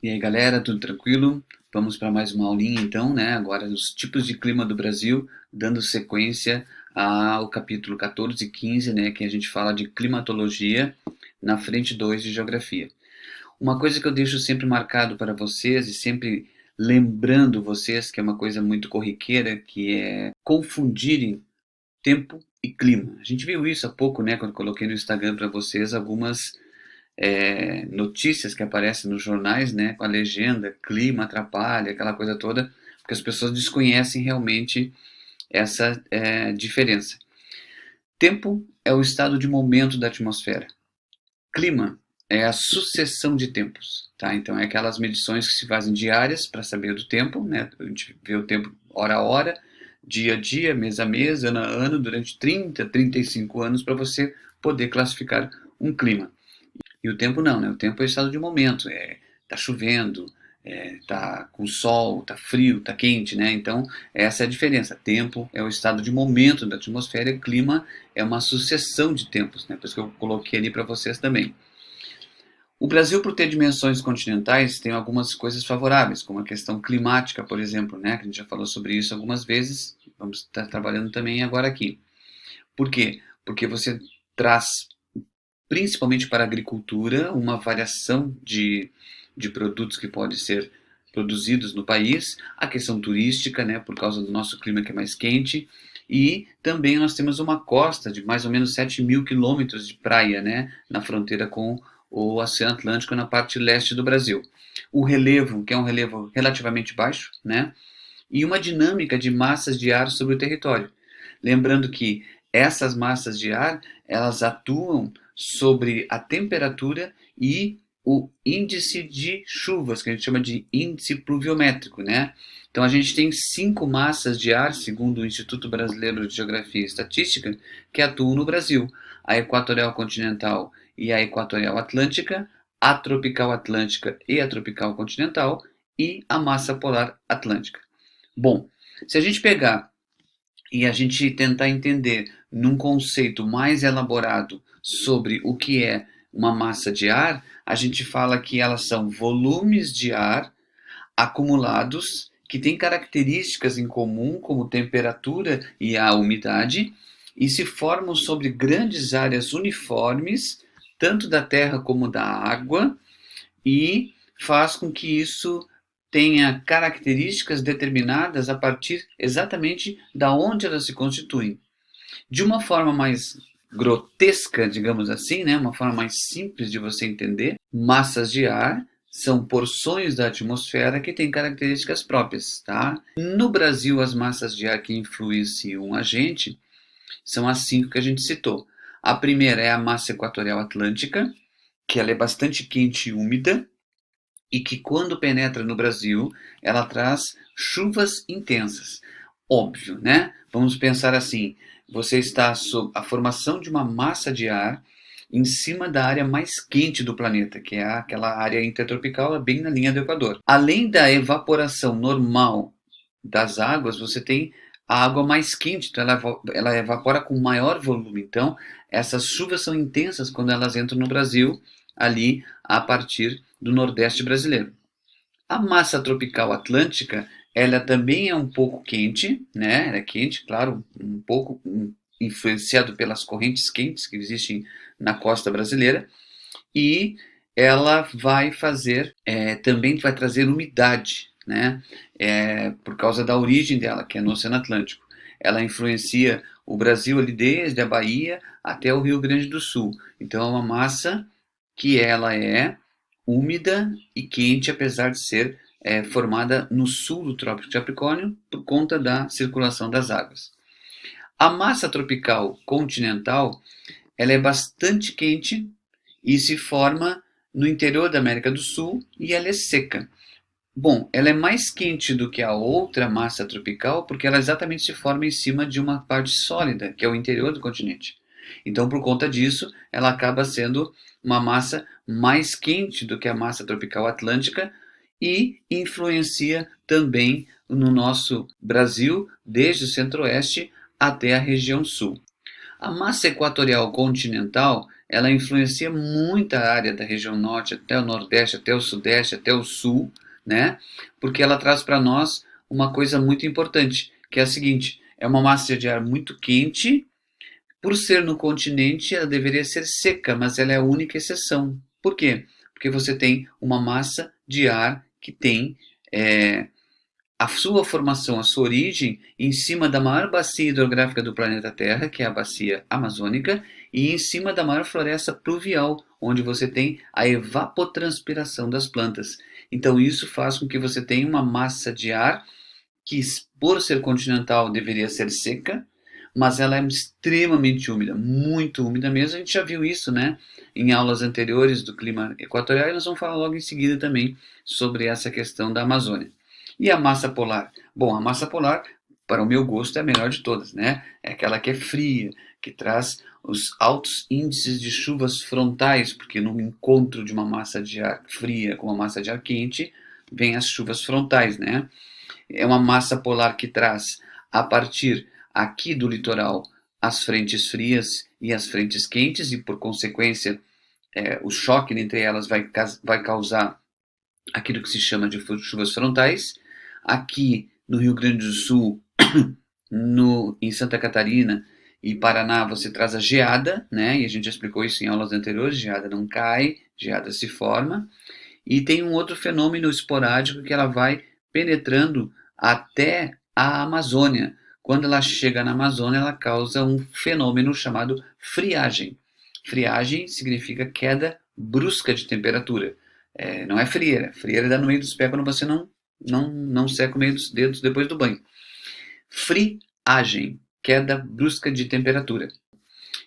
E aí, galera, tudo tranquilo? Vamos para mais uma aulinha então, né? Agora os tipos de clima do Brasil, dando sequência ao capítulo 14 e 15, né, que a gente fala de climatologia, na frente 2 de geografia. Uma coisa que eu deixo sempre marcado para vocês e sempre lembrando vocês, que é uma coisa muito corriqueira, que é confundirem tempo e clima. A gente viu isso há pouco, né, quando coloquei no Instagram para vocês algumas notícias que aparecem nos jornais, né, com a legenda, clima atrapalha, aquela coisa toda, porque as pessoas desconhecem realmente essa diferença. Tempo é o estado de momento da atmosfera. Clima é a sucessão de tempos, tá? Então é aquelas medições que se fazem diárias para saber do tempo, né? A gente vê o tempo hora a hora, dia a dia, mês a mês, ano a ano, durante 30, 35 anos para você poder classificar um clima. E o tempo não, né? O tempo é o estado de momento. Tá chovendo, tá com sol, tá frio, tá quente, né? Então, essa é a diferença. Tempo é o estado de momento da atmosfera e clima é uma sucessão de tempos, né? Por isso que eu coloquei ali para vocês também. O Brasil, por ter dimensões continentais, tem algumas coisas favoráveis, como a questão climática, por exemplo, né? Que a gente já falou sobre isso algumas vezes. Vamos estar trabalhando também agora aqui. Por quê? Porque você traz principalmente para a agricultura, uma variação de produtos que podem ser produzidos no país, a questão turística, né, por causa do nosso clima que é mais quente, e também nós temos uma costa de mais ou menos 7.000 quilômetros de praia, né, na fronteira com o Oceano Atlântico na parte leste do Brasil. O relevo, que é um relevo relativamente baixo, né, e uma dinâmica de massas de ar sobre o território. Lembrando que essas massas de ar, elas atuam sobre a temperatura e o índice de chuvas, que a gente chama de índice pluviométrico, né? Então a gente tem 5 massas de ar, segundo o Instituto Brasileiro de Geografia e Estatística, que atuam no Brasil: a equatorial continental e a equatorial atlântica, a tropical atlântica e a tropical continental e a massa polar atlântica. Bom, se a gente pegar e a gente tentar entender num conceito mais elaborado sobre o que é uma massa de ar, a gente fala que elas são volumes de ar acumulados que têm características em comum, como temperatura e a umidade, e se formam sobre grandes áreas uniformes, tanto da terra como da água, e faz com que isso tenha características determinadas a partir exatamente da onde elas se constituem. De uma forma mais grotesca, digamos assim, né, uma forma mais simples de você entender, massas de ar são porções da atmosfera que têm características próprias, tá? No Brasil, as massas de ar que influenciam a gente são as 5 que a gente citou. A primeira é a massa equatorial atlântica, que ela é bastante quente e úmida, e que quando penetra no Brasil, ela traz chuvas intensas. Óbvio, né? Vamos pensar assim: você está sob a formação de uma massa de ar em cima da área mais quente do planeta, que é aquela área intertropical bem na linha do Equador. Além da evaporação normal das águas, você tem a água mais quente, então ela evapora com maior volume. Então, essas chuvas são intensas quando elas entram no Brasil, ali a partir do Nordeste brasileiro. A massa tropical atlântica, ela também é um pouco quente, né? Ela é quente, claro, um pouco influenciado pelas correntes quentes que existem na costa brasileira, e ela vai fazer, também vai trazer umidade, né? Por causa da origem dela, que é no Oceano Atlântico. Ela influencia o Brasil ali desde a Bahia até o Rio Grande do Sul. Então é uma massa que ela é úmida e quente, apesar de ser formada no sul do Trópico de Capricórnio por conta da circulação das águas. A massa tropical continental, ela é bastante quente e se forma no interior da América do Sul, e ela é seca. Bom, ela é mais quente do que a outra massa tropical porque ela exatamente se forma em cima de uma parte sólida, que é o interior do continente. Então, por conta disso, ela acaba sendo uma massa mais quente do que a massa tropical atlântica e influencia também no nosso Brasil, desde o centro-oeste até a região sul. A massa equatorial continental, ela influencia muita área da região norte, até o nordeste, até o sudeste, até o sul, né? Porque ela traz para nós uma coisa muito importante, que é a seguinte: é uma massa de ar muito quente. Por ser no continente, ela deveria ser seca, mas ela é a única exceção. Por quê? Porque você tem uma massa de ar que tem é, a sua formação, a sua origem em cima da maior bacia hidrográfica do planeta Terra, que é a bacia amazônica, e em cima da maior floresta pluvial, onde você tem a evapotranspiração das plantas. Então isso faz com que você tenha uma massa de ar que, por ser continental, deveria ser seca, mas ela é extremamente úmida, muito úmida mesmo. A gente já viu isso, né, em aulas anteriores do clima equatorial, e nós vamos falar logo em seguida também sobre essa questão da Amazônia. E a massa polar? Bom, a massa polar, para o meu gosto, é a melhor de todas, né? É aquela que é fria, que traz os altos índices de chuvas frontais, porque no encontro de uma massa de ar fria com uma massa de ar quente, vem as chuvas frontais, né? É uma massa polar que traz, a partir aqui do litoral, as frentes frias e as frentes quentes, e por consequência, o choque entre elas vai causar aquilo que se chama de chuvas frontais. Aqui no Rio Grande do Sul, em Santa Catarina e Paraná, você traz a geada, né? E a gente já explicou isso em aulas anteriores: geada não cai, geada se forma. E tem um outro fenômeno esporádico que ela vai penetrando até a Amazônia. Quando ela chega na Amazônia, ela causa um fenômeno chamado friagem. Friagem significa queda brusca de temperatura. Não é frieira. Frieira dá no meio dos pés quando você não seca o meio dos dedos depois do banho. Friagem, queda brusca de temperatura.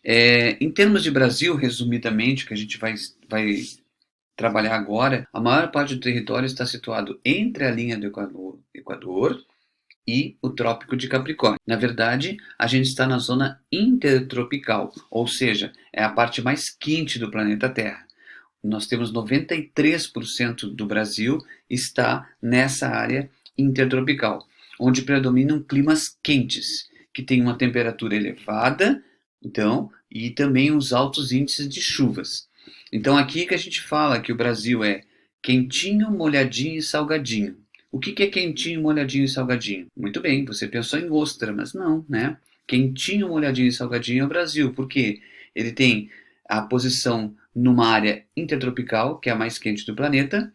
Em termos de Brasil, resumidamente, que a gente vai trabalhar agora, a maior parte do território está situado entre a linha do Equador e o Trópico de Capricórnio. Na verdade, a gente está na zona intertropical, ou seja, é a parte mais quente do planeta Terra. Nós temos 93% do Brasil está nessa área intertropical, onde predominam climas quentes, que têm uma temperatura elevada, então, e também os altos índices de chuvas. Então aqui que a gente fala que o Brasil é quentinho, molhadinho e salgadinho. O que é quentinho, molhadinho e salgadinho? Muito bem, você pensou em ostra, mas não, né? Quentinho, molhadinho e salgadinho é o Brasil, porque ele tem a posição numa área intertropical, que é a mais quente do planeta.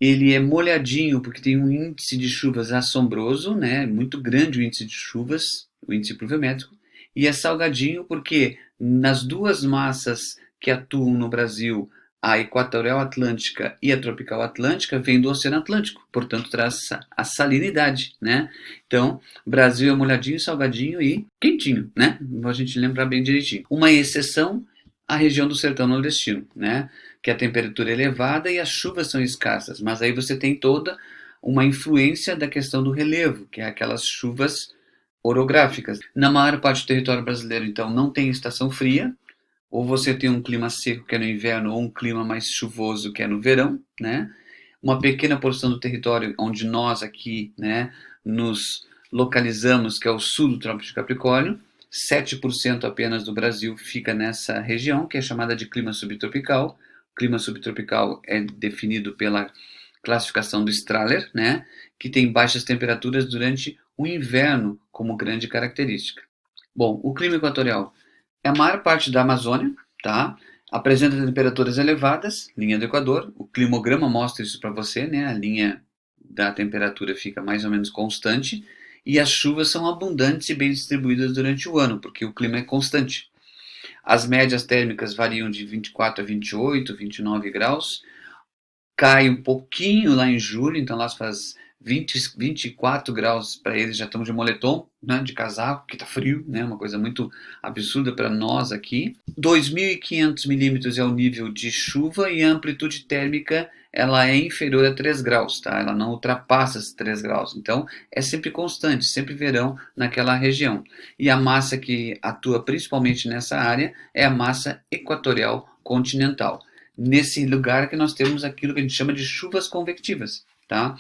Ele é molhadinho porque tem um índice de chuvas assombroso, né? Muito grande o índice de chuvas, o índice pluviométrico. E é salgadinho porque nas duas massas que atuam no Brasil, a equatorial atlântica e a tropical atlântica, vem do Oceano Atlântico, portanto traz a salinidade, né? Então, Brasil é molhadinho, salgadinho e quentinho, né? Pra gente lembrar bem direitinho. Uma exceção, a região do sertão nordestino, né? Que a temperatura é elevada e as chuvas são escassas, mas aí você tem toda uma influência da questão do relevo, que é aquelas chuvas orográficas. Na maior parte do território brasileiro, então, não tem estação fria, ou você tem um clima seco, que é no inverno, ou um clima mais chuvoso, que é no verão, né? Uma pequena porção do território onde nós aqui, né, nos localizamos, que é o sul do Trópico de Capricórnio, 7% apenas do Brasil fica nessa região, que é chamada de clima subtropical. O clima subtropical é definido pela classificação do Strahler, né, que tem baixas temperaturas durante o inverno como grande característica. Bom, o clima equatorial é a maior parte da Amazônia, tá? Apresenta temperaturas elevadas, linha do Equador. O climograma mostra isso para você, né? A linha da temperatura fica mais ou menos constante e as chuvas são abundantes e bem distribuídas durante o ano, porque o clima é constante. As médias térmicas variam de 24 a 28, 29 graus. Cai um pouquinho lá em julho, então lá faz 24 graus para eles, já estamos de moletom, né, de casaco, que está frio, né, uma coisa muito absurda para nós aqui. 2.500 milímetros é o nível de chuva e a amplitude térmica ela é inferior a 3 graus, tá? Ela não ultrapassa os 3 graus, então é sempre constante, sempre verão naquela região. E a massa que atua principalmente nessa área é a massa equatorial continental. Nesse lugar que nós temos aquilo que a gente chama de chuvas convectivas, tá?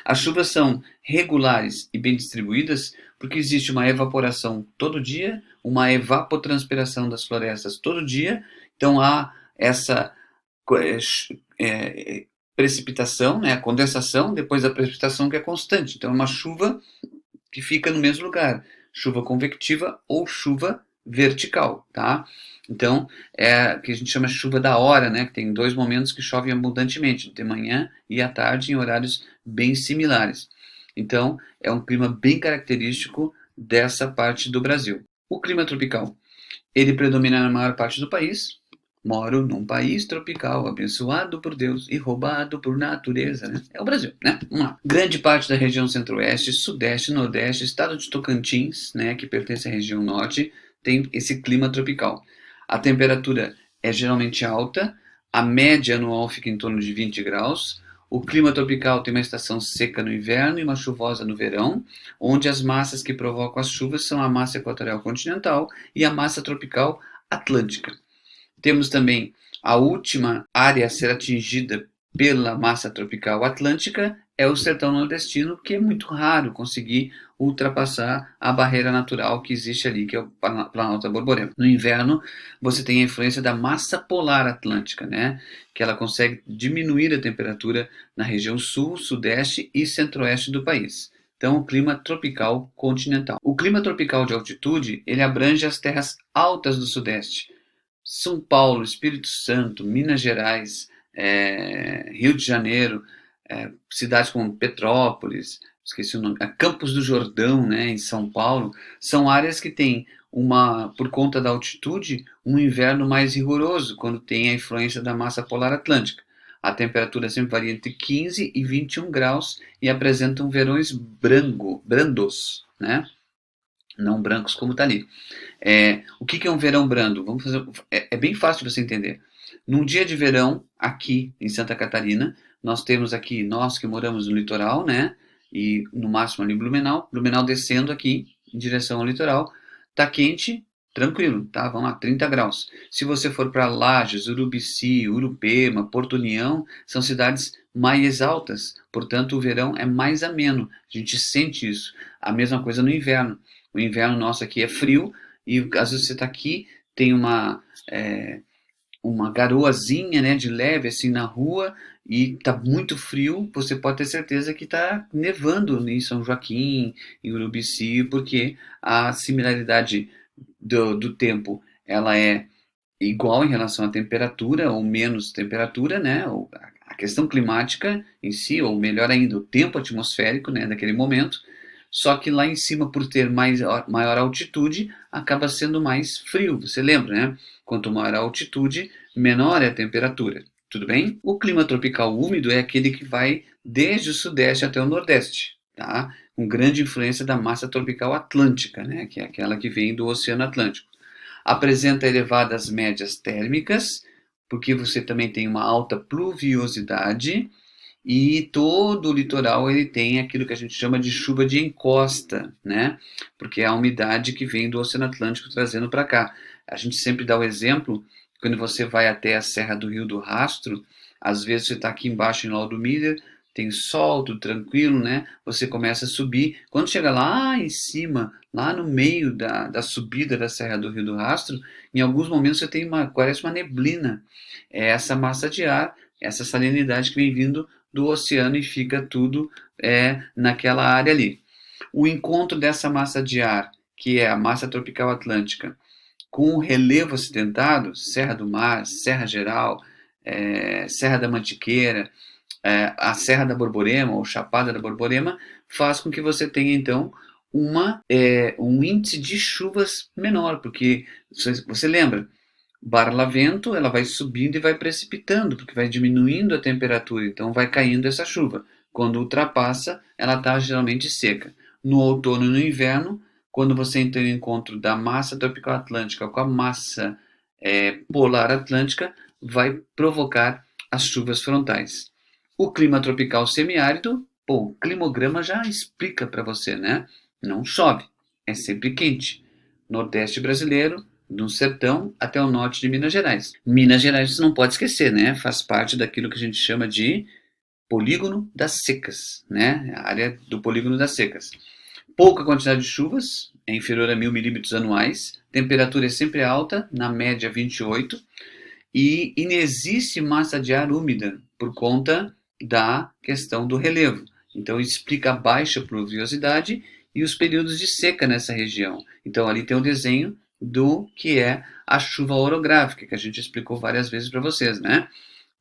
As chuvas são regulares e bem distribuídas porque existe uma evaporação todo dia, uma evapotranspiração das florestas todo dia, Então há essa precipitação, né, a condensação, depois a precipitação que é constante. Então é uma chuva que fica no mesmo lugar, chuva convectiva ou chuva vertical, tá? Então é o que a gente chama de chuva da hora, né, que tem 2 momentos que chove abundantemente, de manhã e à tarde em horários bem similares. Então é um clima bem característico dessa parte do Brasil. O clima tropical, ele predomina na maior parte do país. Moro num país tropical, abençoado por Deus e roubado por natureza, né? É o Brasil, né? Vamos lá. Grande parte da região centro-oeste, sudeste, nordeste, estado de Tocantins, né, que pertence à região norte, tem esse clima tropical. A temperatura é geralmente alta, a média anual fica em torno de 20 graus. O clima tropical tem uma estação seca no inverno e uma chuvosa no verão, onde as massas que provocam as chuvas são a massa equatorial continental e a massa tropical atlântica. Temos também a última área a ser atingida pela massa tropical atlântica é o sertão nordestino, que é muito raro conseguir ultrapassar a barreira natural que existe ali, que é o Planalto da Borborema. No inverno, você tem a influência da massa polar atlântica, né? Que ela consegue diminuir a temperatura na região sul, sudeste e centro-oeste do país. Então, o clima tropical continental. O clima tropical de altitude, ele abrange as terras altas do sudeste, São Paulo, Espírito Santo, Minas Gerais, Rio de Janeiro, cidades como Petrópolis, esqueci o nome, Campos do Jordão, né, em São Paulo, são áreas que têm por conta da altitude, um inverno mais rigoroso, quando tem a influência da massa polar atlântica. A temperatura sempre varia entre 15 e 21 graus e apresentam verões brandos, né? Não brancos como está ali. O que é um verão brando? Vamos fazer, é bem fácil de você entender. Num dia de verão, aqui em Santa Catarina, nós temos aqui, nós que moramos no litoral, né? E no máximo ali Blumenau, Blumenau descendo aqui em direção ao litoral, tá quente, tranquilo, tá? Vamos lá, 30 graus. Se você for para Lages, Urubici, Urupema, Porto União, são cidades mais altas, portanto o verão é mais ameno, a gente sente isso. A mesma coisa no inverno. O inverno nosso aqui é frio, e às vezes você está aqui, tem uma garoazinha, né, de leve assim na rua e está muito frio, você pode ter certeza que está nevando em São Joaquim, em Urubici, porque a similaridade do tempo ela é igual em relação à temperatura ou menos temperatura, né, ou a questão climática em si, ou melhor ainda, o tempo atmosférico, né, daquele momento. Só que lá em cima, por ter maior altitude, acaba sendo mais frio. Você lembra, né? Quanto maior a altitude, menor é a temperatura. Tudo bem? O clima tropical úmido é aquele que vai desde o sudeste até o nordeste, tá? Com grande influência da massa tropical atlântica, né? Que é aquela que vem do Oceano Atlântico. Apresenta elevadas médias térmicas, porque você também tem uma alta pluviosidade, e todo o litoral ele tem aquilo que a gente chama de chuva de encosta, né? Porque é a umidade que vem do Oceano Atlântico trazendo para cá. A gente sempre dá o exemplo, quando você vai até a Serra do Rio do Rastro, às vezes você está aqui embaixo em Laudo Miller, tem sol, tudo tranquilo, né? Você começa a subir. Quando chega lá em cima, lá no meio da subida da Serra do Rio do Rastro, em alguns momentos você tem parece uma neblina. É essa massa de ar, essa salinidade que vem vindo do oceano e fica tudo naquela área ali. O encontro dessa massa de ar, que é a massa tropical atlântica, com o relevo acidentado, Serra do Mar, Serra Geral, Serra da Mantiqueira, a Serra da Borborema ou Chapada da Borborema, faz com que você tenha então um índice de chuvas menor, porque você lembra, Barlavento, ela vai subindo e vai precipitando, porque vai diminuindo a temperatura, então vai caindo essa chuva. Quando ultrapassa, ela está geralmente seca. No outono e no inverno, quando você entra no encontro da massa tropical atlântica com a massa polar atlântica, vai provocar as chuvas frontais. O clima tropical semiárido, o climograma já explica para você, né? Não chove, é sempre quente. Nordeste brasileiro, do sertão até o norte de Minas Gerais. Minas Gerais você não pode esquecer, né? Faz parte daquilo que a gente chama de polígono das secas, né? A área do polígono das secas. Pouca quantidade de chuvas, é inferior a 1.000 milímetros anuais. Temperatura é sempre alta, na média 28. e inexiste massa de ar úmida por conta da questão do relevo. Então explica a baixa pluviosidade e os períodos de seca nessa região. Então ali tem o desenho do que é a chuva orográfica, que a gente explicou várias vezes para vocês, né?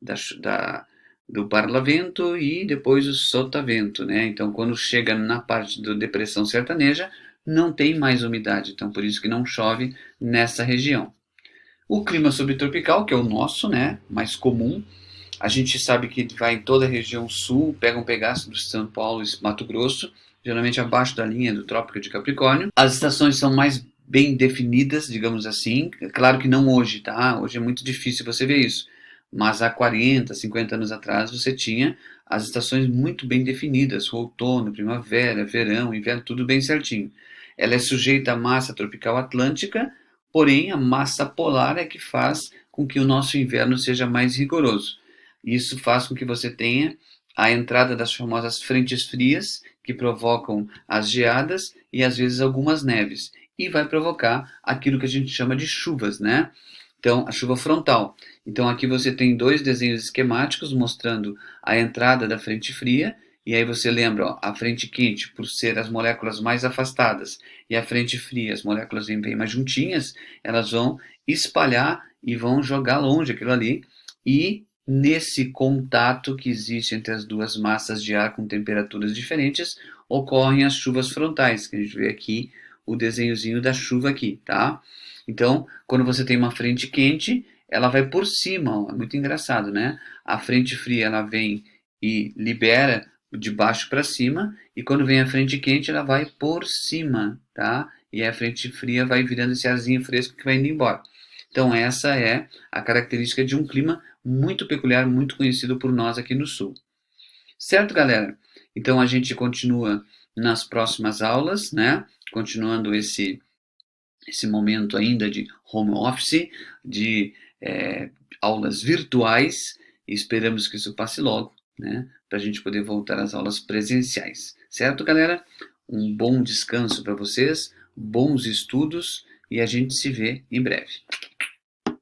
Da, do parlamento e depois o sotavento, né? Então quando chega na parte da depressão sertaneja, não tem mais umidade, então por isso que não chove nessa região. O clima subtropical, que é o nosso, né, mais comum, a gente sabe que vai em toda a região sul, pega um pedaço do São Paulo e Mato Grosso, geralmente abaixo da linha do Trópico de Capricórnio. As estações são mais bem definidas, digamos assim. Claro que não hoje, tá? Hoje é muito difícil você ver isso. Mas há 40, 50 anos atrás você tinha as estações muito bem definidas, o outono, primavera, verão, inverno, tudo bem certinho. Ela é sujeita à massa tropical atlântica, porém a massa polar é que faz com que o nosso inverno seja mais rigoroso. Isso faz com que você tenha a entrada das famosas frentes frias, que provocam as geadas e às vezes algumas neves. E vai provocar aquilo que a gente chama de chuvas, né? Então, a chuva frontal. Então, aqui você tem dois desenhos esquemáticos mostrando a entrada da frente fria. E aí você lembra, ó, a frente quente, por ser as moléculas mais afastadas, e a frente fria, as moléculas bem mais juntinhas, elas vão espalhar e vão jogar longe aquilo ali. E nesse contato que existe entre as duas massas de ar com temperaturas diferentes, ocorrem as chuvas frontais, que a gente vê aqui o desenhozinho da chuva aqui, tá? Então, quando você tem uma frente quente, ela vai por cima, ó, é muito engraçado, né? A frente fria, ela vem e libera de baixo para cima, e quando vem a frente quente, ela vai por cima, tá? E a frente fria vai virando esse arzinho fresco que vai indo embora. Então, essa é a característica de um clima muito peculiar, muito conhecido por nós aqui no Sul. Certo, galera? Então, a gente continua nas próximas aulas, né? Continuando esse momento ainda de home office, de aulas virtuais, e esperamos que isso passe logo, né? Para a gente poder voltar às aulas presenciais. Certo, galera? Um bom descanso para vocês, bons estudos, e a gente se vê em breve.